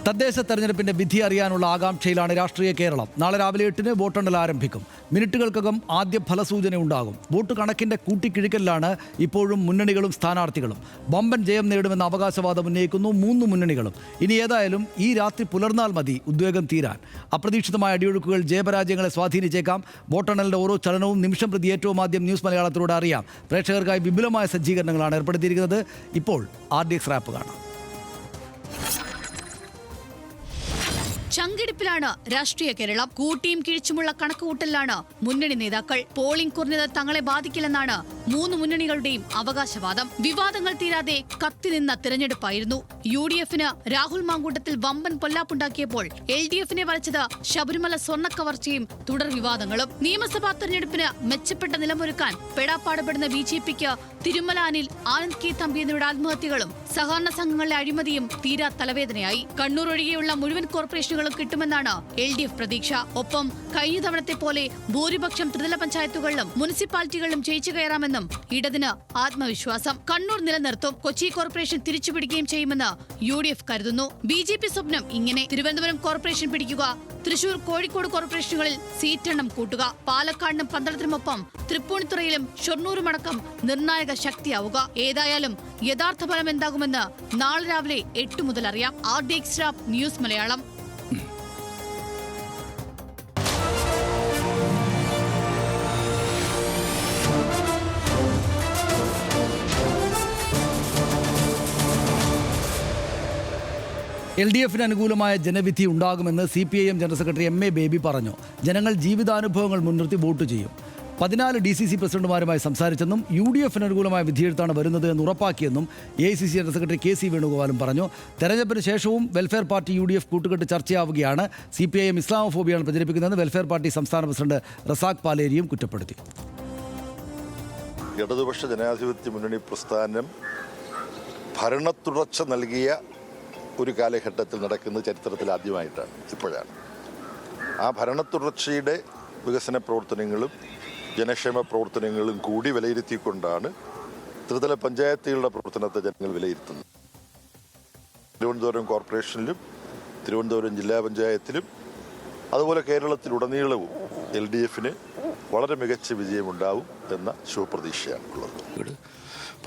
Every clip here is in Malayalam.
തദ്ദേശ തെരഞ്ഞെടുപ്പിന്റെ വിധി അറിയാനുള്ള ആകാംക്ഷയിലാണ് രാഷ്ട്രീയ കേരളം. നാളെ രാവിലെ 8-ന് വോട്ടെണ്ണൽ ആരംഭിക്കും. മിനിറ്റുകൾക്കകം ആദ്യ ഫലസൂചന ഉണ്ടാകും. വോട്ട് കണക്കിന്റെ കൂട്ടിക്കിഴിക്കലിലാണ് ഇപ്പോഴും മുന്നണികളും സ്ഥാനാർത്ഥികളും. വമ്പൻ ജയം നേടുമെന്ന അവകാശവാദം ഉന്നയിക്കുന്നു 3 മുന്നണികളും. ഇനി ഏതായാലും ഈ രാത്രി പുലർന്നാൽ മതി ഉദ്വേഗം തീരാൻ. അപ്രതീക്ഷിതമായ അടിയൊഴുക്കുകൾ ജയപരാജയങ്ങളെ സ്വാധീനിച്ചേക്കാം. വോട്ടെണ്ണലിന്റെ ഓരോ ചലനവും നിമിഷം പ്രതി ഏറ്റവും ആദ്യം ന്യൂസ് മലയാളത്തിലൂടെ അറിയാം. പ്രേക്ഷകർക്കായി വിപുലമായ സജ്ജീകരണങ്ങളാണ് ഏർപ്പെടുത്തിയിരിക്കുന്നത്. ഇപ്പോൾ RDX റാപ്പ് കാണാം. ചങ്കിടിപ്പിലാണ് രാഷ്ട്രീയ കേരളം. കൂട്ടിയും കിഴിച്ചുമുള്ള കണക്കുകൂട്ടലിലാണ് മുന്നണി നേതാക്കൾ. പോളിംഗ് കുറഞ്ഞത് തങ്ങളെ ബാധിക്കില്ലെന്നാണ് 3 മുന്നണികളുടെയും അവകാശവാദം. വിവാദങ്ങൾ തീരാതെ കത്തിനിന്ന തിരഞ്ഞെടുപ്പായിരുന്നു. UDF-ന് രാഹുൽ മാങ്കൂട്ടത്തിൽ വമ്പൻ പൊല്ലാപ്പുണ്ടാക്കിയപ്പോൾ LDF-നെ വലച്ചത് ശബരിമല സ്വർണ്ണക്കവർച്ചയും തുടർ വിവാദങ്ങളും. നിയമസഭാ തെരഞ്ഞെടുപ്പിന് മെച്ചപ്പെട്ട നിലമൊരുക്കാൻ പെടാപ്പാടുപെടുന്ന BJP-ക്ക് തിരുമല അനിൽ, ആനന്ദ് കെ തമ്പി എന്നിവരുടെ ആത്മഹത്യകളും സഹകരണ സംഘങ്ങളിലെ അഴിമതിയും തീരാ തലവേദനയായി. കണ്ണൂർ ഒഴികെയുള്ള മുഴുവൻ കോർപ്പറേഷനുകളും കിട്ടുമെന്നാണ് LDF പ്രതീക്ഷ. ഒപ്പം കഴിഞ്ഞ തവണത്തെ പോലെ ഭൂരിപക്ഷം ത്രിതല പഞ്ചായത്തുകളിലും മുനിസിപ്പാലിറ്റികളിലും ജയിച്ചു കയറാമെന്നും ഇടതിന് ആത്മവിശ്വാസം. കണ്ണൂർ നിലനിർത്തും. കൊച്ചി കോർപ്പറേഷൻ തിരിച്ചുപിടിക്കുകയും ചെയ്യുമെന്ന് UDF കരുതുന്നു. BJP സ്വപ്നം ഇങ്ങനെ: തിരുവനന്തപുരം കോർപ്പറേഷൻ പിടിക്കുക, തൃശൂർ, കോഴിക്കോട് കോർപ്പറേഷനുകളിൽ സീറ്റെണ്ണം കൂട്ടുക, പാലക്കാടിനും പന്തളത്തിനുമൊപ്പം തൃപ്പൂണിത്തുറയിലും ഷൊർണൂരുമടക്കം നിർണായക ശക്തിയാവുക. ഏതായാലും യഥാർത്ഥ ഫലം എന്താകുമെന്ന് നാളെ രാവിലെ 8 മുതൽ അറിയാം. RDX റാപ്പ് ന്യൂസ് മലയാളം. LDF-ന് അനുകൂലമായ ജനവിധി ഉണ്ടാകുമെന്ന് CPIM general secretary MA Baby പറഞ്ഞു. ജനങ്ങൾ ജീവിതാനുഭവങ്ങൾ മുൻനിർത്തി വോട്ട് ചെയ്യും. 14 DCC പ്രസിഡന്റുമാരുമായി സംസാരിച്ചെന്നും UDF-ന് അനുകൂലമായ വിധിയെഴുത്താണ് വരുന്നത് എന്ന് ഉറപ്പാക്കിയെന്നും AICC ജനറൽ സെക്രട്ടറി KC വേണുഗോപാലും പറഞ്ഞു. തെരഞ്ഞെടുപ്പിന് ശേഷവും വെൽഫെയർ പാർട്ടി UDF കൂട്ടുകെട്ട് ചർച്ചയാവുകയാണ്. CPIM ഇസ്ലാമോഫോബിയാണ് പ്രചരിപ്പിക്കുന്നതെന്ന് വെൽഫെയർ പാർട്ടി സംസ്ഥാന പ്രസിഡന്റ് റസാഖ് പാലേരിയും കുറ്റപ്പെടുത്തി. ഇടതുപക്ഷ ജനാധിപത്യ മുന്നണി പ്രസ്ഥാനം ഭരണത്തുടർച്ച നൽകിയ ഒരു കാലഘട്ടത്തിൽ നടക്കുന്നത് ചരിത്രത്തിൽ ആദ്യമായിട്ടാണ്, ഇപ്പോഴാണ്. ആ ഭരണത്തുടർച്ചയുടെ വികസന പ്രവർത്തനങ്ങളും ജനക്ഷേമ പ്രവർത്തനങ്ങളും കൂടി വിലയിരുത്തിക്കൊണ്ടാണ് ത്രിതല പഞ്ചായത്തുകളുടെ പ്രവർത്തനത്തെ ജനങ്ങൾ വിലയിരുത്തുന്നത്. തിരുവനന്തപുരം കോർപ്പറേഷനിലും തിരുവനന്തപുരം ജില്ലാ പഞ്ചായത്തിലും അതുപോലെ കേരളത്തിലുടനീളവും LDF-ന് വളരെ മികച്ച വിജയമുണ്ടാവും എന്ന ശുഭപ്രതീക്ഷയാണ് ഉള്ളത്.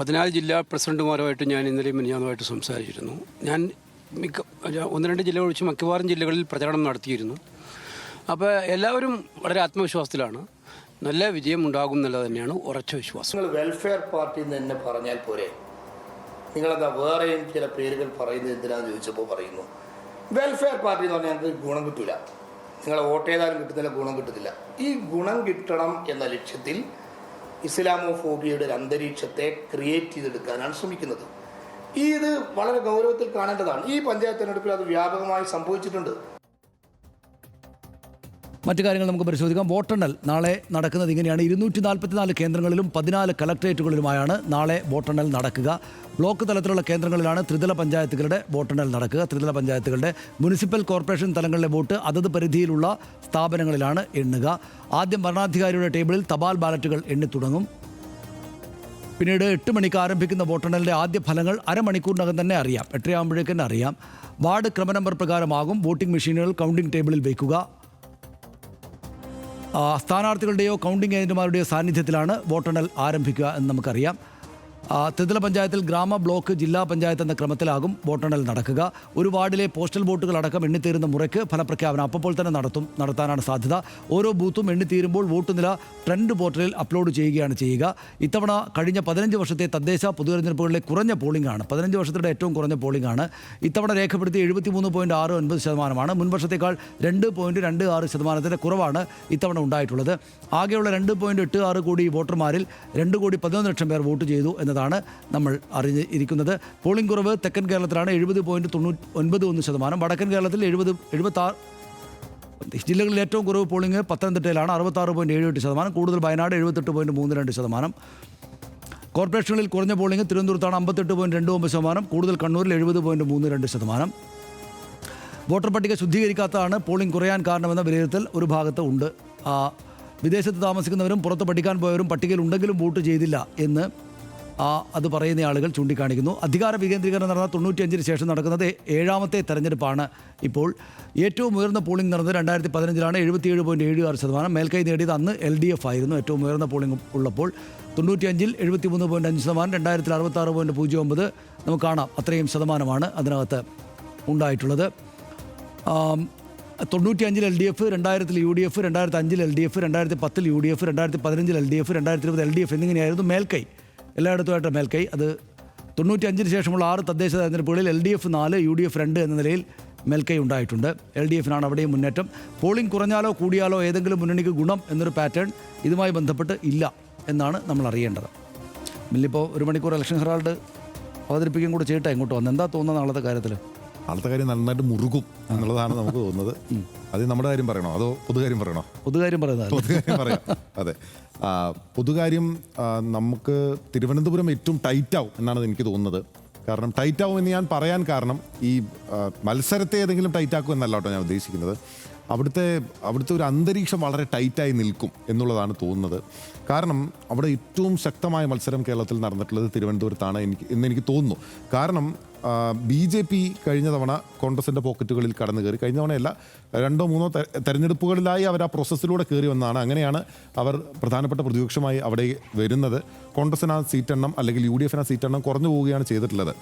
14 ജില്ലാ പ്രസിഡന്റുമാരുമായിട്ട് ഞാൻ ഇന്നലെയും മിനിഞ്ഞാന്നുമായിട്ട് സംസാരിച്ചിരുന്നു. ഞാൻ 1-2 ജില്ലകൾ ഒഴിച്ച് മിക്കവാറും ജില്ലകളിൽ പ്രചരണം നടത്തിയിരുന്നു. അപ്പോൾ എല്ലാവരും വളരെ ആത്മവിശ്വാസത്തിലാണ്. നല്ല വിജയം ഉണ്ടാകും എന്നുള്ളത് തന്നെയാണ് ഉറച്ച വിശ്വാസം. നിങ്ങൾ വെൽഫെയർ പാർട്ടി എന്ന് തന്നെ പറഞ്ഞാൽ പോരെ? നിങ്ങളെന്താ വേറെയും ചില പേരുകൾ പറയുന്നത് എന്തിനാണെന്ന് ചോദിച്ചപ്പോൾ പറയുന്നു വെൽഫെയർ പാർട്ടി എന്ന് പറഞ്ഞാൽ ഞങ്ങൾക്ക് ഗുണം കിട്ടില്ല, നിങ്ങളെ വോട്ട് ചെയ്താലും കിട്ടുന്നില്ല, ഗുണം കിട്ടത്തില്ല. ഈ ഗുണം കിട്ടണം എന്ന ലക്ഷ്യത്തിൽ ഇസ്ലാമോഫോബിയയുടെ ഒരു അന്തരീക്ഷത്തെ ക്രിയേറ്റ് ചെയ്തെടുക്കാനാണ് ശ്രമിക്കുന്നത്. ഇത് വളരെ ഗൗരവത്തിൽ കാണേണ്ടതാണ്. ഈ പഞ്ചായത്ത് തെരഞ്ഞെടുപ്പിൽ അത് വ്യാപകമായി സംഭവിച്ചിട്ടുണ്ട്. മറ്റു കാര്യങ്ങൾ നമുക്ക് പരിശോധിക്കാം. വോട്ടെണ്ണൽ നാളെ നടക്കുന്നത് ഇങ്ങനെയാണ്. 244 കേന്ദ്രങ്ങളിലും 14 കളക്ട്രേറ്റുകളിലുമായാണ് നാളെ വോട്ടെണ്ണൽ നടക്കുക. ബ്ലോക്ക് തലത്തിലുള്ള കേന്ദ്രങ്ങളിലാണ് ത്രിതല പഞ്ചായത്തുകളുടെ വോട്ടെണ്ണൽ നടക്കുക. ത്രിതല പഞ്ചായത്തുകളുടെ മുനിസിപ്പൽ കോർപ്പറേഷൻ തലങ്ങളിലെ വോട്ട് അതത് പരിധിയിലുള്ള സ്ഥാപനങ്ങളിലാണ് എണ്ണുക. ആദ്യം ഭരണാധികാരിയുടെ ടേബിളിൽ തപാൽ ബാലറ്റുകൾ എണ്ണിത്തുടങ്ങും. പിന്നീട് 8 മണിക്ക് ആരംഭിക്കുന്ന വോട്ടെണ്ണലിൻ്റെ ആദ്യ ഫലങ്ങൾ അരമണിക്കൂറിനകം തന്നെ അറിയാം. 8 ആകുമ്പോഴേക്കും തന്നെ അറിയാം. വാർഡ് ക്രമനമ്പർ പ്രകാരമാകും വോട്ടിംഗ് മെഷീനുകൾ കൗണ്ടിംഗ് ടേബിളിൽ വയ്ക്കുക. സ്ഥാനാർത്ഥികളുടെയോ കൗണ്ടിംഗ് ഏജന്റുമാരുടെയോ സാന്നിധ്യത്തിലാണ് വോട്ടെണ്ണൽ ആരംഭിക്കുക എന്ന് നമുക്കറിയാം. ത്രിതല പഞ്ചായത്തിൽ ഗ്രാമ, ബ്ലോക്ക്, ജില്ലാ പഞ്ചായത്ത് എന്ന ക്രമത്തിലാകും വോട്ടെണ്ണൽ നടക്കുക. ഒരു വാർഡിലെ പോസ്റ്റൽ വോട്ടുകൾ അടക്കം എണ്ണിത്തീരുന്ന മുറയ്ക്ക് ഫലപ്രഖ്യാപനം അപ്പോൾ തന്നെ നടത്താനാണ് സാധ്യത. ഓരോ ബൂത്തും എണ്ണിത്തീരുമ്പോൾ വോട്ട് നില ട്രെൻഡ് പോർട്ടലിൽ അപ്ലോഡ് ചെയ്യുകയാണ് ചെയ്യുക. ഇത്തവണ കഴിഞ്ഞ 15 വർഷത്തെ തദ്ദേശ പൊതുതെരഞ്ഞെടുപ്പുകളിലെ കുറഞ്ഞ പോളിംഗാണ്. 15 വർഷത്തിൻ്റെ ഏറ്റവും കുറഞ്ഞ പോളിംഗാണ്. ഇത്തവണ രേഖപ്പെടുത്തിയ 73.69%. മുൻ വർഷത്തേക്കാൾ 2.26% കുറവാണ് ഇത്തവണ ഉണ്ടായിട്ടുള്ളത്. ആകെയുള്ള 2.86 കോടി വോട്ടർമാരിൽ 2,11,00,000 പേർ വോട്ട് ചെയ്തു എന്നതാണ് നമ്മൾ അറിഞ്ഞിരിക്കുന്നത്. പോളിംഗ് കുറവ് തെക്കൻ കേരളത്തിലാണ് 70.91%. വടക്കൻ കേരളത്തിൽ 76 ജില്ലകളിൽ ഏറ്റവും കുറവ് പോളിംഗ് പത്തനംതിട്ടയിലാണ് 66.78%. കൂടുതൽ വയനാട് 78.32%. കോർപ്പറേഷനുകളിൽ കുറഞ്ഞ പോളിംഗ് തിരുവനന്തപുരത്താണ് 58.29%. കൂടുതൽ കണ്ണൂരിൽ 70.32%. വോട്ടർ പട്ടിക ശുദ്ധീകരിക്കാത്തതാണ് പോളിംഗ് കുറയാൻ കാരണമെന്ന വിലയിരുത്തൽ ഒരു ഭാഗത്ത് ഉണ്ട്. വിദേശത്ത് താമസിക്കുന്നവരും പുറത്ത് പഠിക്കാൻ പോയവരും പട്ടികയിൽ ഉണ്ടെങ്കിലും വോട്ട് ചെയ്തില്ല എന്ന് അത് പറയുന്ന ആളുകൾ ചൂണ്ടിക്കാണിക്കുന്നു. അധികാര വികേന്ദ്രീകരണം നടന്ന 95-ന് ശേഷം നടക്കുന്നത് 7ാമത്തെ തെരഞ്ഞെടുപ്പാണ്. ഇപ്പോൾ ഏറ്റവും ഉയർന്ന പോളിംഗ് നടന്നത് 2015-ലാണ്. 77.76%. മേൽക്കൈ നേടിയത് അന്ന് LDF ആയിരുന്നു. ഏറ്റവും ഉയർന്ന പോളിംഗ് ഉള്ളപ്പോൾ 95-ൽ 73.5%, 2000-ൽ 66.09. നമുക്ക് കാണാം, അത്രയും ശതമാനമാണ് അതിനകത്ത് ഉണ്ടായിട്ടുള്ളത്. 95-ൽ LDF, 2000-ൽ UDF, 2005-ൽ LDF, 2010-ൽ UDF, 2015-ൽ LDF, 2020 LDF എന്നിങ്ങനെയായിരുന്നു മേൽക്കൈ. എല്ലായിടത്തുമായിട്ട് മേൽക്കൈ. അത് 95-ന് ശേഷമുള്ള 6 തദ്ദേശ തെരഞ്ഞെടുപ്പുകളിൽ LDF 4, UDF 2 എന്ന നിലയിൽ മേൽക്കൈ ഉണ്ടായിട്ടുണ്ട്. LDF-നാണ് അവിടെയും മുന്നേറ്റം. പോളിംഗ് കുറഞ്ഞാലോ കൂടിയാലോ ഏതെങ്കിലും മുന്നണിക്ക് ഗുണം എന്നൊരു പാറ്റേൺ ഇതുമായി ബന്ധപ്പെട്ട് ഇല്ല എന്നാണ് നമ്മൾ അറിയേണ്ടത്. മില്ലിപ്പോൾ 1 മണിക്കൂർ ഇലക്ഷൻ ഹെറാൾഡ് അവതരിപ്പിക്കുകയും കൂടെ ചെയ്യട്ടെ ഇങ്ങോട്ട് വന്ന്. എന്താ തോന്നുന്നത് നാളത്തെ കാര്യത്തിൽ? നാളത്തെ കാര്യം നന്നായിട്ട് മുറുകും എന്നുള്ളതാണ് നമുക്ക് തോന്നുന്നത്. അത് നമ്മുടെ കാര്യം പറയണോ അതോ പൊതുകാര്യം പറയണോ? പൊതുകാര്യം പറയുന്നത്. പൊതുകാര്യം പറയാം. അതെ, പൊതുകാര്യം നമുക്ക് തിരുവനന്തപുരം ഏറ്റവും ടൈറ്റാവും എന്നാണ് എനിക്ക് തോന്നുന്നത്. കാരണം ടൈറ്റാവും എന്ന് ഞാൻ പറയാൻ കാരണം ഈ മത്സരത്തെ ഏതെങ്കിലും ടൈറ്റാക്കും എന്നല്ല കേട്ടോ ഞാൻ ഉദ്ദേശിക്കുന്നത്. അവിടുത്തെ ഒരു അന്തരീക്ഷം വളരെ ടൈറ്റായി നിൽക്കും എന്നുള്ളതാണ് തോന്നുന്നത്. കാരണം അവിടെ ഏറ്റവും ശക്തമായ മത്സരം കേരളത്തിൽ നടന്നിട്ടുള്ളത് തിരുവനന്തപുരത്താണ് എന്നെനിക്ക് തോന്നുന്നു. കാരണം BJP കഴിഞ്ഞ തവണ കോൺഗ്രസിൻ്റെ പോക്കറ്റുകളിൽ കടന്നു കയറി. കഴിഞ്ഞ തവണയല്ല, 2-3 തെരഞ്ഞെടുപ്പുകളിലായി അവർ ആ പ്രോസസ്സിലൂടെ കയറി വന്നതാണ്. അങ്ങനെയാണ് അവർ പ്രധാനപ്പെട്ട പ്രതിപക്ഷമായി അവിടെ വരുന്നത്. കോൺഗ്രസിന് ആ സീറ്റെണ്ണം അല്ലെങ്കിൽ UDF-ന് ആ സീറ്റെണ്ണം കുറഞ്ഞു പോവുകയാണ് ചെയ്തിട്ടുള്ളത്.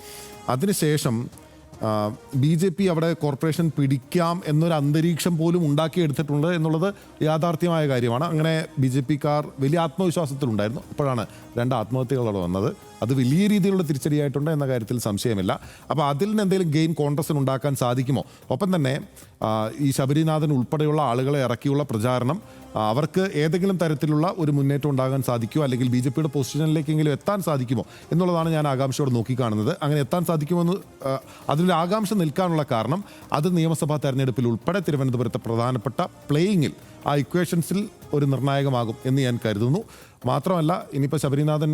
അതിനുശേഷം BJP അവിടെ കോർപ്പറേഷൻ പിടിക്കാം എന്നൊരു അന്തരീക്ഷം പോലും ഉണ്ടാക്കിയെടുത്തിട്ടുണ്ട് എന്നുള്ളത് യാഥാർത്ഥ്യമായ കാര്യമാണ്. അങ്ങനെ BJP-ക്കാർ വലിയ ആത്മവിശ്വാസത്തിലുണ്ടായിരുന്നു. അപ്പോഴാണ് 2 ആത്മഹത്യകളോടെ വന്നത്. അത് വലിയ രീതിയിലുള്ള തിരിച്ചടിയായിട്ടുണ്ട് എന്ന കാര്യത്തിൽ സംശയമില്ല. അപ്പോൾ അതിൽ നിന്ന് എന്തെങ്കിലും ഗെയിൻ കോൺഗ്രസിന് ഉണ്ടാക്കാൻ സാധിക്കുമോ? ഒപ്പം തന്നെ ഈ ശബരിനാഥൻ ഉൾപ്പെടെയുള്ള ആളുകളെ ഇറക്കിയുള്ള പ്രചാരണം അവർക്ക് ഏതെങ്കിലും തരത്തിലുള്ള ഒരു മുന്നേറ്റം ഉണ്ടാകാൻ സാധിക്കുമോ, അല്ലെങ്കിൽ BJP-യുടെ പൊസിഷനിലേക്കെങ്കിലും എത്താൻ സാധിക്കുമോ എന്നുള്ളതാണ് ഞാൻ ആകാംക്ഷയോടെ നോക്കിക്കാണുന്നത്. അങ്ങനെ എത്താൻ സാധിക്കുമെന്ന് അതിലൊരു ആകാംക്ഷ നിൽക്കാനുള്ള കാരണം അത് നിയമസഭാ തെരഞ്ഞെടുപ്പിൽ ഉൾപ്പെടെ തിരുവനന്തപുരത്തെ പ്രധാനപ്പെട്ട പ്ലേയിങ്ങിൽ ആ ഇക്വേഷൻസിൽ ഒരു നിർണായകമാകും എന്ന് ഞാൻ കരുതുന്നു. മാത്രമല്ല, ഇനിയിപ്പോൾ ശബരിനാഥൻ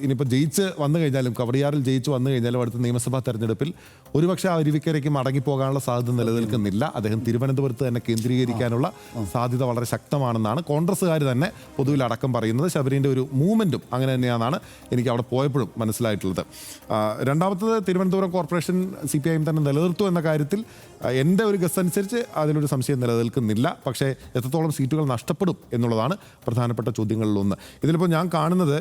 ഇനിയിപ്പോൾ ജയിച്ച് വന്നു കഴിഞ്ഞാലും, കവടിയാറിൽ ജയിച്ച് വന്നു കഴിഞ്ഞാലും അടുത്ത നിയമസഭാ തെരഞ്ഞെടുപ്പിൽ ഒരുപക്ഷെ ആ അരുവിക്കരയ്ക്ക് മടങ്ങിപ്പോകാനുള്ള സാധ്യത നിലനിൽക്കുന്നില്ല. അദ്ദേഹം തിരുവനന്തപുരത്ത് തന്നെ കേന്ദ്രീകരിക്കാനുള്ള സാധ്യത വളരെ ശക്തമാണെന്നാണ് കോൺഗ്രസ്സുകാർ തന്നെ പൊതുവിൽ അടക്കം പറയുന്നത്. ശബരിൻ്റെ ഒരു മൂവ്മെൻറ്റും അങ്ങനെ തന്നെയാണെന്നാണ് എനിക്ക് അവിടെ പോയപ്പോഴും മനസ്സിലായിട്ടുള്ളത്. രണ്ടാമത്തത്, തിരുവനന്തപുരം കോർപ്പറേഷൻ CPIM തന്നെ നിലനിർത്തും എന്ന കാര്യത്തിൽ എൻ്റെ ഒരു ഗസ് അനുസരിച്ച് അതിലൊരു സംശയം നിലനിൽക്കുന്നില്ല. പക്ഷേ എത്രത്തോളം സീറ്റുകൾ നഷ്ടപ്പെടും എന്നുള്ളതാണ് പ്രധാനപ്പെട്ട ചോദ്യങ്ങളിലൊന്ന്. ഇതിലിപ്പോൾ ഞാൻ കാണുന്നത്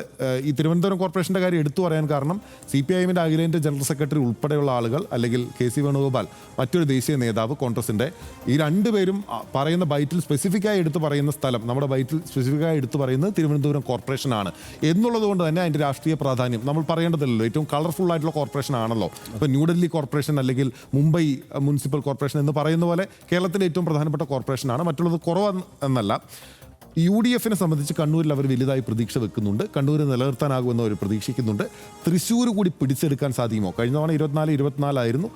ഈ തിരുവനന്തപുരം കോർപ്പറേഷൻ്റെ കാര്യം എടുത്തു പറയാൻ കാരണം CPIM-ൻ്റെ അഖിലേന്ത്യാ ജനറൽ സെക്രട്ടറി ഉൾപ്പെടെയുള്ള ആളുകൾ, അല്ലെങ്കിൽ KC വേണുഗോപാൽ മറ്റൊരു ദേശീയ നേതാവ് കോൺഗ്രസിൻ്റെ, ഈ 2 പേരും പറയുന്ന ബൈറ്റിൽ സ്പെസിഫിക്കായി എടുത്ത് പറയുന്ന സ്ഥലം, നമ്മുടെ ബൈറ്റിൽ സ്പെസിഫിക്കായി എടുത്ത് പറയുന്നത് തിരുവനന്തപുരം കോർപ്പറേഷനാണ് എന്നുള്ളത് കൊണ്ട് തന്നെ അതിൻ്റെ രാഷ്ട്രീയ പ്രാധാന്യം നമ്മൾ പറയേണ്ടതില്ലല്ലോ. ഏറ്റവും കളർഫുൾ ആയിട്ടുള്ള കോർപ്പറേഷൻ ആണല്ലോ. ഇപ്പോൾ ന്യൂഡൽഹി കോർപ്പറേഷൻ അല്ലെങ്കിൽ മുംബൈ മുനിസിപ്പൽ കോർപ്പറേഷൻ എന്ന് പറയുന്ന പോലെ കേരളത്തിലെ ഏറ്റവും പ്രധാനപ്പെട്ട കോർപ്പറേഷനാണ്. മറ്റുള്ളത് കുറവെന്നല്ല. UDF-നെ സംബന്ധിച്ച് കണ്ണൂരിൽ അവർ വലുതായി പ്രതീക്ഷ വെക്കുന്നുണ്ട്. കണ്ണൂർ നിലനിർത്താനാകുമെന്ന് അവർ പ്രതീക്ഷിക്കുന്നുണ്ട്. തൃശ്ശൂർ കൂടി പിടിച്ചെടുക്കാൻ സാധിക്കുമോ? കഴിഞ്ഞ തവണ 24 ആയിരുന്നു.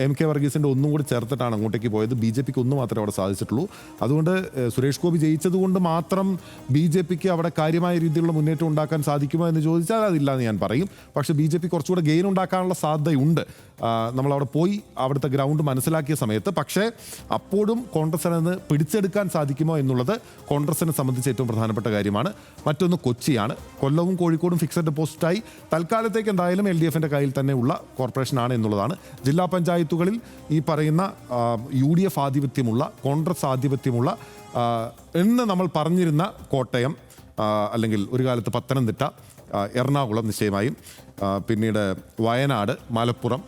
MK വർഗീസിൻ്റെ ഒന്നും കൂടി ചേർത്തിട്ടാണ് അങ്ങോട്ടേക്ക് പോയത്. BJP-ക്ക് ഒന്നും മാത്രമേ അവിടെ സാധിച്ചിട്ടുള്ളൂ. അതുകൊണ്ട് സുരേഷ് ഗോപി ജയിച്ചതുകൊണ്ട് മാത്രം BJP-ക്ക് അവിടെ കാര്യമായ രീതിയിലുള്ള മുന്നേറ്റം ഉണ്ടാക്കാൻ സാധിക്കുമോ എന്ന് ചോദിച്ചാൽ അതില്ല എന്ന് ഞാൻ പറയും. പക്ഷേ BJP കുറച്ചുകൂടെ ഗെയിൻ ഉണ്ടാക്കാനുള്ള സാധ്യതയുണ്ട് നമ്മളവിടെ പോയി അവിടുത്തെ ഗ്രൗണ്ട് മനസ്സിലാക്കിയ സമയത്ത്. പക്ഷേ അപ്പോഴും കോൺഗ്രസിൽ നിന്ന് പിടിച്ചെടുക്കാൻ സാധിക്കുമോ എന്നുള്ളത് കോൺഗ്രസിനെ സംബന്ധിച്ച് ഏറ്റവും പ്രധാനപ്പെട്ട കാര്യമാണ്. മറ്റൊന്ന് കൊച്ചിയാണ്. കൊല്ലവും കോഴിക്കോടും ഫിക്സഡ് ഡെപ്പോസിറ്റായി തൽക്കാലത്തേക്ക് എന്തായാലും LDF-ൻ്റെ കയ്യിൽ തന്നെ ഉള്ള കോർപ്പറേഷനാണ് എന്നുള്ളതാണ്. ജില്ലാ പഞ്ചായത്തുകളിൽ ഈ പറയുന്ന UDF ആധിപത്യമുള്ള, കോൺഗ്രസ് ആധിപത്യമുള്ള എന്ന് നമ്മൾ പറഞ്ഞിരുന്ന കോട്ടയം, അല്ലെങ്കിൽ ഒരു കാലത്ത് പത്തനംതിട്ട, എറണാകുളം നിശ്ചയമായും, പിന്നീട് വയനാട്, മലപ്പുറം,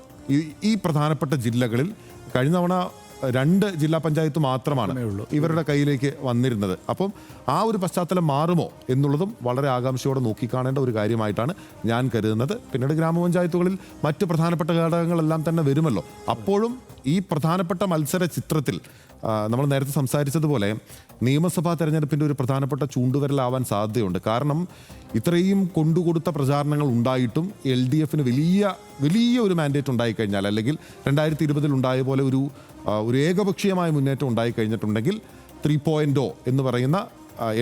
ഈ പ്രധാനപ്പെട്ട ജില്ലകളിൽ കഴിഞ്ഞ തവണ 2 ജില്ലാ പഞ്ചായത്ത് മാത്രമാണ് ഇവരുടെ കയ്യിലേക്ക് വന്നിരുന്നത്. അപ്പം ആ ഒരു പശ്ചാത്തലം മാറുമോ എന്നുള്ളതും വളരെ ആകാംക്ഷയോടെ നോക്കിക്കാണേണ്ട ഒരു കാര്യമായിട്ടാണ് ഞാൻ കരുതുന്നത്. പിന്നീട് ഗ്രാമപഞ്ചായത്തുകളിൽ മറ്റ് പ്രധാനപ്പെട്ട ഘടകങ്ങളെല്ലാം തന്നെ വരുമല്ലോ. അപ്പോഴും ഈ പ്രധാനപ്പെട്ട മത്സര ചിത്രത്തിൽ നമ്മൾ നേരത്തെ സംസാരിച്ചതുപോലെ നിയമസഭാ തെരഞ്ഞെടുപ്പിൻ്റെ ഒരു പ്രധാനപ്പെട്ട ചൂണ്ടുവിരലാവാൻ സാധ്യതയുണ്ട്. കാരണം ഇത്രയും കൊണ്ടുകൊടുത്ത പ്രചാരണങ്ങൾ ഉണ്ടായിട്ടും LDF-ന് വലിയ ഒരു മാൻഡേറ്റ് ഉണ്ടായിക്കഴിഞ്ഞാൽ, അല്ലെങ്കിൽ 2020 ഉണ്ടായ പോലെ ഒരു ഏകപക്ഷീയമായ മുന്നേറ്റം ഉണ്ടായിക്കഴിഞ്ഞിട്ടുണ്ടെങ്കിൽ 3.0 എന്ന് പറയുന്ന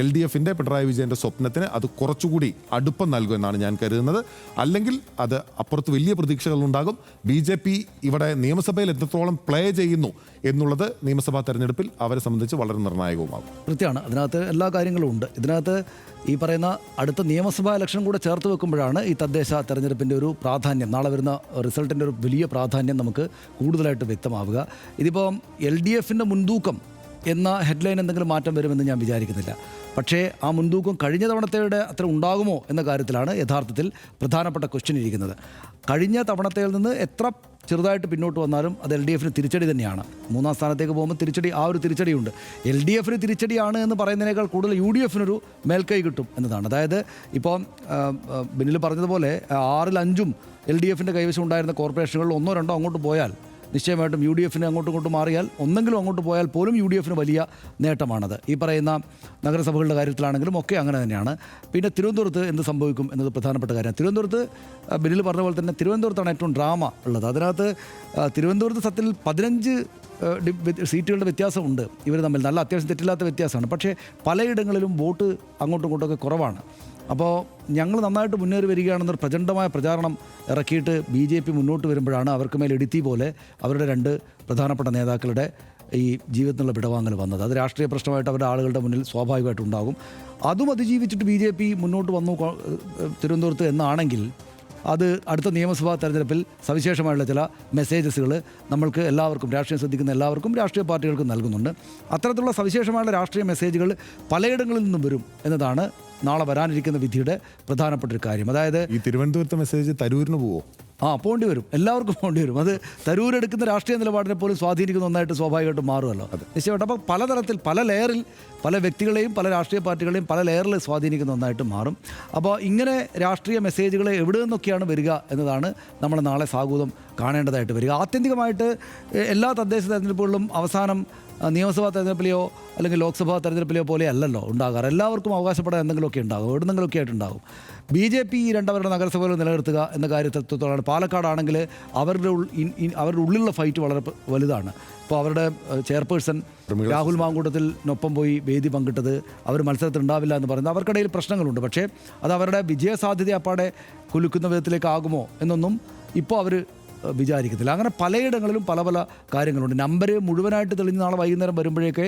LDFിൻ്റെ പിണറായി വിജയൻ്റെ സ്വപ്നത്തിന് അത് കുറച്ചുകൂടി അടുപ്പം നൽകുമെന്നാണ് ഞാൻ കരുതുന്നത്. അല്ലെങ്കിൽ അത് അപ്പുറത്ത് വലിയ പ്രതീക്ഷകളുണ്ടാകും. BJP ഇവിടെ നിയമസഭയിൽ എത്രത്തോളം പ്ലേ ചെയ്യുന്നു എന്നുള്ളത് നിയമസഭാ തെരഞ്ഞെടുപ്പിൽ അവരെ സംബന്ധിച്ച് വളരെ നിർണായകവുമാകും. കൃത്യമാണ്. അതിനകത്ത് എല്ലാ കാര്യങ്ങളും ഉണ്ട്. ഇതിനകത്ത് ഈ പറയുന്ന അടുത്ത നിയമസഭാ ഇലക്ഷൻ കൂടെ ചേർത്ത് വെക്കുമ്പോഴാണ് ഈ തദ്ദേശ തെരഞ്ഞെടുപ്പിൻ്റെ ഒരു പ്രാധാന്യം, നാളെ വരുന്ന റിസൾട്ടിൻ്റെ ഒരു വലിയ പ്രാധാന്യം നമുക്ക് കൂടുതലായിട്ട് വ്യക്തമാവുക. ഇതിപ്പോൾ LDFിൻ്റെ മുൻതൂക്കം എന്ന ഹെഡ്ലൈൻ എന്തെങ്കിലും മാറ്റം വരുമെന്ന് ഞാൻ വിചാരിക്കുന്നില്ല. പക്ഷേ ആ മുൻതൂക്കം കഴിഞ്ഞ തവണത്തെ അത്ര ഉണ്ടാകുമോ എന്ന കാര്യത്തിലാണ് യഥാർത്ഥത്തിൽ പ്രധാനപ്പെട്ട ക്വസ്റ്റ്യൻ ഇരിക്കുന്നത്. കഴിഞ്ഞ തവണത്തിൽ നിന്ന് എത്ര ചെറുതായിട്ട് പിന്നോട്ട് വന്നാലും അത് LDFിന് തിരിച്ചടി തന്നെയാണ്. 3-ാം സ്ഥാനത്തേക്ക് പോകുമ്പോൾ തിരിച്ചടി, ആ ഒരു തിരിച്ചടിയുണ്ട്. LDFിന് തിരിച്ചടിയാണ് എന്ന് പറയുന്നതിനേക്കാൾ കൂടുതൽ UDFിനൊരു മേൽക്കൈ കിട്ടും എന്നതാണ്. അതായത് ഇപ്പോൾ ബിന്നിൽ പറഞ്ഞതുപോലെ 6-5 LDFിൻ്റെ കൈവശം ഉണ്ടായിരുന്ന കോർപ്പറേഷനുകളിൽ 1-2 അങ്ങോട്ട് പോയാൽ നിശ്ചയമായിട്ടും UDFിന് അങ്ങോട്ടും ഇങ്ങോട്ടും മാറിയാൽ, ഒന്നെങ്കിലും അങ്ങോട്ട് പോയാൽ പോലും UDFിന് വലിയ നേട്ടമാണത്. ഈ പറയുന്ന നഗരസഭകളുടെ കാര്യത്തിലാണെങ്കിലും ഒക്കെ അങ്ങനെ തന്നെയാണ്. പിന്നെ തിരുവനന്തപുരത്ത് എന്ത് സംഭവിക്കും എന്നത് പ്രധാനപ്പെട്ട കാര്യമാണ്. തിരുവനന്തപുരത്ത് ബിന്നിൽ പറഞ്ഞ പോലെ തന്നെ തിരുവനന്തപുരത്താണ് ഏറ്റവും ഡ്രാമ ഉള്ളത്. അതിനകത്ത് തിരുവനന്തപുരത്ത് സത്യത്തിൽ 15 സീറ്റുകളുടെ വ്യത്യാസമുണ്ട് ഇവർ തമ്മിൽ. നല്ല അത്യാവശ്യം തെറ്റില്ലാത്ത വ്യത്യാസമാണ്. പക്ഷേ പലയിടങ്ങളിലും വോട്ട് അങ്ങോട്ടും ഇങ്ങോട്ടൊക്കെ കുറവാണ്. അപ്പോൾ ഞങ്ങൾ നന്നായിട്ട് മുന്നേറി വരികയാണെന്നൊരു പ്രചണ്ഡമായ പ്രചാരണം ഇറക്കിയിട്ട് BJP മുന്നോട്ട് വരുമ്പോഴാണ് അവർക്ക് മേൽ ഇടുത്തി പോലെ അവരുടെ 2 പ്രധാനപ്പെട്ട നേതാക്കളുടെ ഈ ജീവിതത്തിലുള്ള വിടവാങ്ങൽ വന്നത്. അത് രാഷ്ട്രീയ പ്രശ്നമായിട്ട് അവരുടെ ആളുകളുടെ മുന്നിൽ സ്വാഭാവികമായിട്ടുണ്ടാകും. അതും അതിജീവിച്ചിട്ട് BJP മുന്നോട്ട് വന്നു തിരുവനന്തപുരത്ത് എന്നാണെങ്കിൽ അത് അടുത്ത നിയമസഭാ തെരഞ്ഞെടുപ്പിൽ സവിശേഷമായുള്ള ചില മെസ്സേജസുകൾ നമ്മൾക്ക് എല്ലാവർക്കും, രാഷ്ട്രീയം ശ്രദ്ധിക്കുന്ന എല്ലാവർക്കും, രാഷ്ട്രീയ പാർട്ടികൾക്കും നൽകുന്നുണ്ട്. അത്തരത്തിലുള്ള സവിശേഷമായുള്ള രാഷ്ട്രീയ മെസ്സേജുകൾ പലയിടങ്ങളിൽ നിന്നും വരും എന്നതാണ് നാളെ വരാനിരിക്കുന്ന വിധിയുടെ പ്രധാനപ്പെട്ട ഒരു കാര്യം. അതായത് ഈ തിരുവനന്തപുരത്തെ മെസ്സേജ് തരൂരിന് പോവോ? പോകേണ്ടി വരും, എല്ലാവർക്കും പോകേണ്ടി വരും. അത് തരൂരെടുക്കുന്ന രാഷ്ട്രീയ നിലപാടിനെ പോലും സ്വാധീനിക്കുന്ന ഒന്നായിട്ട് സ്വാഭാവികമായിട്ടും മാറുമല്ലോ. നിശ്ചയമായിട്ട് അപ്പോൾ പലതരത്തിൽ, പല ലെയറിൽ, പല വ്യക്തികളെയും പല രാഷ്ട്രീയ പാർട്ടികളെയും പല ലെയറിൽ സ്വാധീനിക്കുന്ന ഒന്നായിട്ട് മാറും. അപ്പോൾ ഇങ്ങനെ രാഷ്ട്രീയ മെസ്സേജുകൾ എവിടെ നിന്നൊക്കെയാണ് വരിക എന്നതാണ് നമ്മൾ നാളെ സാഗൂതം കാണേണ്ടതായിട്ട് വരിക. ആത്യന്തികമായിട്ട് എല്ലാ തദ്ദേശ തെരഞ്ഞെടുപ്പുകളിലും അവസാനം നിയമസഭാ തെരഞ്ഞെടുപ്പിലെയോ അല്ലെങ്കിൽ ലോക്സഭാ തെരഞ്ഞെടുപ്പിലെയോ പോലെ അല്ലല്ലോ ഉണ്ടാകാറ്. എല്ലാവർക്കും അവകാശപ്പെടാൻ എന്തെങ്കിലുമൊക്കെ ഉണ്ടാകും, എവിടെന്നെങ്കിലുമൊക്കെ ആയിട്ടുണ്ടാകും. BJP ഈ 2 നഗരസഭകൾ നിലനിർത്തുക എന്ന കാര്യത്തോടാണ്. പാലക്കാടാണെങ്കിൽ അവരുടെ ഉള്ളിലുള്ള ഫൈറ്റ് വളരെ വലുതാണ്. ഇപ്പോൾ അവരുടെ ചെയർപേഴ്സൺ രാഹുൽ മാങ്കൂട്ടത്തിനൊപ്പം പോയി വേദി പങ്കിട്ടത്, അവർ മത്സരത്തിൽ ഉണ്ടാവില്ല എന്ന് പറയുന്നത് അവർക്കിടയിൽ പ്രശ്നങ്ങളുണ്ട്. പക്ഷേ അത് അവരുടെ വിജയസാധ്യത അപ്പാടെ കുലുക്കുന്ന വിധത്തിലേക്കാകുമോ എന്നൊന്നും ഇപ്പോൾ അവർ വിചാരിക്കത്തില്ല. അങ്ങനെ പലയിടങ്ങളിലും പല പല കാര്യങ്ങളുണ്ട്. നമ്പർ മുഴുവനായിട്ട് തെളിഞ്ഞ് നാളെ വൈകുന്നേരം വരുമ്പോഴേക്ക്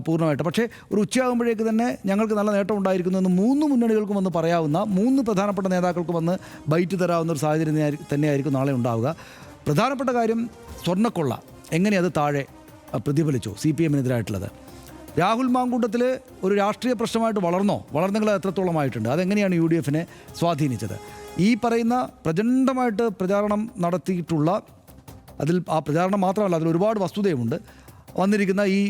പൂർണ്ണമായിട്ട്, പക്ഷേ ഒരു ഉച്ചയാകുമ്പോഴേക്ക് തന്നെ ഞങ്ങൾക്ക് നല്ല നേട്ടം ഉണ്ടായിരിക്കുന്നു എന്ന് 3 മുന്നണികൾക്കും വന്ന് പറയാവുന്ന, 3 പ്രധാനപ്പെട്ട നേതാക്കൾക്ക് വന്ന് ബൈറ്റ് തരാവുന്ന ഒരു സാഹചര്യം തന്നെയായിരിക്കും നാളെ ഉണ്ടാവുക. പ്രധാനപ്പെട്ട കാര്യം സ്വർണ്ണക്കൊള്ള എങ്ങനെ അത് താഴെ പ്രതിഫലിച്ചു CPM-നെതിരായിട്ടുള്ളത്. രാഹുൽ മാങ്കൂട്ടത്തിൽ ഒരു രാഷ്ട്രീയ പ്രശ്നമായിട്ട് വളർന്നെങ്കിൽ എത്രത്തോളമായിട്ടുണ്ട്, അതെങ്ങനെയാണ് UDFിനെ സ്വാധീനിച്ചത്? ഈ പറയുന്ന പ്രചണ്ഡമായിട്ട് പ്രചാരണം നടത്തിയിട്ടുള്ള, അതിൽ ആ പ്രചാരണം മാത്രമല്ല, അതിൽ ഒരുപാട് വസ്തുതയുമുണ്ട്. വന്നിരിക്കുന്ന ഈ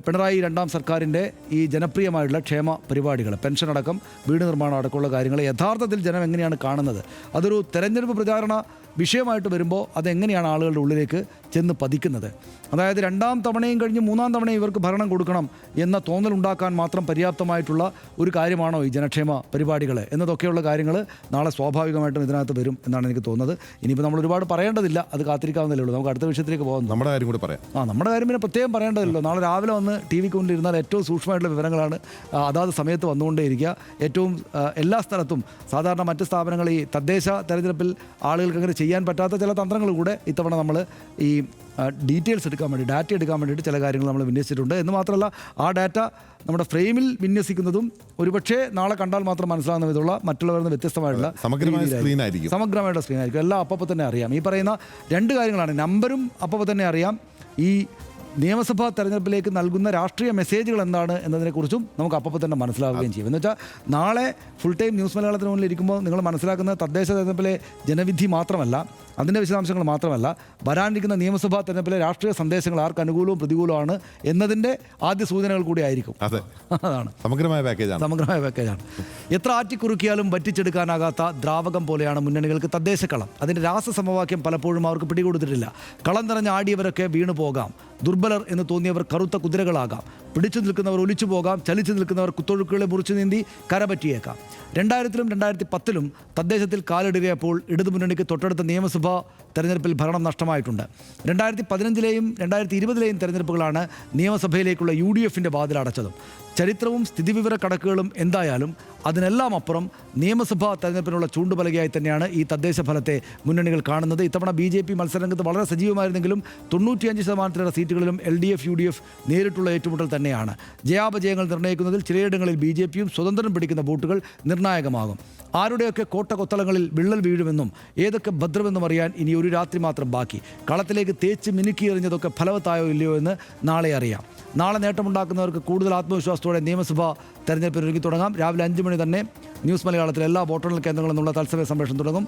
പിണറായി 2ാം സർക്കാരിൻ്റെ ഈ ജനപ്രിയമായിട്ടുള്ള ക്ഷേമ പരിപാടികൾ, പെൻഷൻ അടക്കം, വീട് നിർമ്മാണം അടക്കമുള്ള കാര്യങ്ങൾ യഥാർത്ഥത്തിൽ ജനം എങ്ങനെയാണ് കാണുന്നത്? അതൊരു തെരഞ്ഞെടുപ്പ് പ്രചാരണ വിഷയമായിട്ട് വരുമ്പോൾ അതെങ്ങനെയാണ് ആളുകളുടെ ഉള്ളിലേക്ക് ചെന്ന് പതിക്കുന്നത്? അതായത് 2ാം തവണയും കഴിഞ്ഞ് 3ാം തവണയും ഇവർക്ക് ഭരണം കൊടുക്കണം എന്ന തോന്നലുണ്ടാക്കാൻ മാത്രം പര്യാപ്തമായിട്ടുള്ള ഒരു കാര്യമാണോ ഈ ജനക്ഷേമ പരിപാടികൾ എന്നതൊക്കെയുള്ള കാര്യങ്ങൾ നാളെ സ്വാഭാവികമായിട്ടും ഇതിനകത്ത് വരും എന്നാണ് എനിക്ക് തോന്നുന്നത്. ഇനിയിപ്പോൾ നമ്മൾ ഒരുപാട് പറയേണ്ടതില്ല, അത് കാത്തിരിക്കാവുന്നതേ ഉള്ളൂ. നമുക്ക് അടുത്ത വിഷയത്തിലേക്ക് പോകുന്നു. നമ്മുടെ കാര്യം കൂടി പറയാം. നമ്മുടെ കാര്യം പിന്നെ പ്രത്യേകം പറയേണ്ടതല്ലോ. നാളെ രാവിലെ വന്ന് TV-ക്ക് മുന്നിലിരുന്നാൽ ഏറ്റവും സൂക്ഷ്മമായിട്ടുള്ള വിവരങ്ങളാണ് അതാത് സമയത്ത് വന്നുകൊണ്ടേയിരിക്കുക. ഏറ്റവും എല്ലാ സ്ഥലത്തും സാധാരണ മറ്റ് സ്ഥാപനങ്ങൾ ഈ തദ്ദേശ തെരഞ്ഞെടുപ്പിൽ ആളുകൾക്ക് അങ്ങനെ ചെയ്യാൻ പറ്റാത്ത ചില തന്ത്രങ്ങൾ കൂടെ ഇത്തവണ നമ്മൾ ഈ ഡീറ്റെയിൽസ് എടുക്കാൻ വേണ്ടി, ഡാറ്റ എടുക്കാൻ വേണ്ടിയിട്ട് ചില കാര്യങ്ങൾ നമ്മൾ വിന്യസിച്ചിട്ടുണ്ട്. എന്ന് മാത്രമല്ല ആ ഡാറ്റ നമ്മുടെ ഫ്രെയിമിൽ വിന്യസിക്കുന്നതും ഒരുപക്ഷെ നാളെ കണ്ടാൽ മാത്രം മനസ്സിലാകുന്ന വിധമുള്ള മറ്റുള്ളവരിൽ നിന്ന് വ്യത്യസ്തമായിട്ടുള്ള സമഗ്രമായിട്ടുള്ള സ്ക്രീനായിരിക്കും. എല്ലാം അപ്പോൾ തന്നെ അറിയാം. ഈ പറയുന്ന 2 കാര്യങ്ങളാണ്. നമ്പരും അപ്പോൾ തന്നെ അറിയാം. ഈ നിയമസഭാ തെരഞ്ഞെടുപ്പിലേക്ക് നൽകുന്ന രാഷ്ട്രീയ മെസ്സേജുകൾ എന്താണ് എന്നതിനെക്കുറിച്ചും നമുക്ക് അപ്പോൾ തന്നെ മനസ്സിലാവുകയും ചെയ്യും. എന്ന് വെച്ചാൽ നാളെ ഫുൾ ടൈം ന്യൂസ് മലയാളത്തിന് മുന്നിൽ ഇരിക്കുമ്പോൾ നിങ്ങൾ മനസ്സിലാക്കുന്ന തദ്ദേശ തെരഞ്ഞെടുപ്പിലെ ജനവിധി മാത്രമല്ല, അതിൻ്റെ വിശദാംശങ്ങൾ മാത്രമല്ല, വരാനിരിക്കുന്ന നിയമസഭാ തെരഞ്ഞെടുപ്പിലെ രാഷ്ട്രീയ സന്ദേശങ്ങൾ ആർക്ക് അനുകൂലവും പ്രതികൂലമാണ് എന്നതിൻ്റെ ആദ്യ സൂചനകൾ കൂടി ആയിരിക്കും. അതാണ് സമഗ്രമായ പാക്കേജാണ്. എത്ര ആറ്റിക്കുറുക്കിയാലും വറ്റിച്ചെടുക്കാനാകാത്ത ദ്രാവകം പോലെയാണ് മുന്നണികൾക്ക് തദ്ദേശക്കളം. അതിൻ്റെ രാസസമവാക്യം പലപ്പോഴും അവർക്ക് പിടികൊടുത്തിട്ടില്ല. കളം നിറഞ്ഞ് ആടിയവരൊക്കെ വീണു പോകാം, ദുർബലർ എന്ന് തോന്നിയവർ കറുത്ത കുതിരകളാകാം. പിടിച്ചു നിൽക്കുന്നവർ ഒലിച്ചു പോകാം. ചലിച്ചു നിൽക്കുന്നവർ കുത്തൊഴുക്കുകളെ മുറിച്ചു നീന്തി കരപറ്റിയേക്കാം. 2000-ലും 2010-ലും തദ്ദേശത്തിൽ കാലിടുകയപ്പോൾ ഇടതുമുന്നണിക്ക് തൊട്ടടുത്ത നിയമസഭാ തെരഞ്ഞെടുപ്പിൽ ഭരണം നഷ്ടമായിട്ടുണ്ട്. 2015-ലെയും 2020-ലെയും തെരഞ്ഞെടുപ്പുകളാണ് നിയമസഭയിലേക്കുള്ള UDFന്റെ വാതിലടച്ചതും. ചരിത്രവും സ്ഥിതിവിവര കണക്കുകളും എന്തായാലും അതിനെല്ലാം അപ്പുറം നിയമസഭാ തെരഞ്ഞെടുപ്പിനുള്ള ചൂണ്ടുപലകയായി തന്നെയാണ് ഈ തദ്ദേശ ഫലത്തെ മുന്നണികൾ കാണുന്നത്. ഇത്തവണ BJP മത്സരരംഗത്ത് വളരെ സജീവമായിരുന്നെങ്കിലും 95% സീറ്റുകളിലും LDF UDF നേരിട്ടുള്ള ഏറ്റുമുട്ടൽ തന്നെയാണ്. ജയാപജയങ്ങൾ നിർണ്ണയിക്കുന്നതിൽ ചിലയിടങ്ങളിൽ BJPയും സ്വതന്ത്രം പിടിക്കുന്ന വോട്ടുകൾ നിർണായകമാകും. ആരുടെയൊക്കെ കോട്ടകൊത്തളങ്ങളിൽ വിള്ളൽ വീഴുമെന്നും ഏതൊക്കെ ഭദ്രമെന്നും അറിയാൻ ഇനി ഒരു രാത്രി മാത്രം ബാക്കി. കളത്തിലേക്ക് തേച്ച് മിനുക്കി എറിഞ്ഞതൊക്കെ ഫലവത്തായോ ഇല്ലയോ എന്ന് നാളെ അറിയാം. നാളെ നേട്ടമുണ്ടാക്കുന്നവർക്ക് കൂടുതൽ ആത്മവിശ്വാസത്തോടെ നിയമസഭാ തെരഞ്ഞെടുപ്പിന് ഒരുങ്ങി തുടങ്ങാം. രാവിലെ 5 മണി തന്നെ ന്യൂസ് മലയാളത്തിൽ എല്ലാ വോട്ടെണ്ണൽ കേന്ദ്രങ്ങളിൽ നിന്നുള്ള തത്സമയ സംപ്രേഷണം തുടങ്ങും.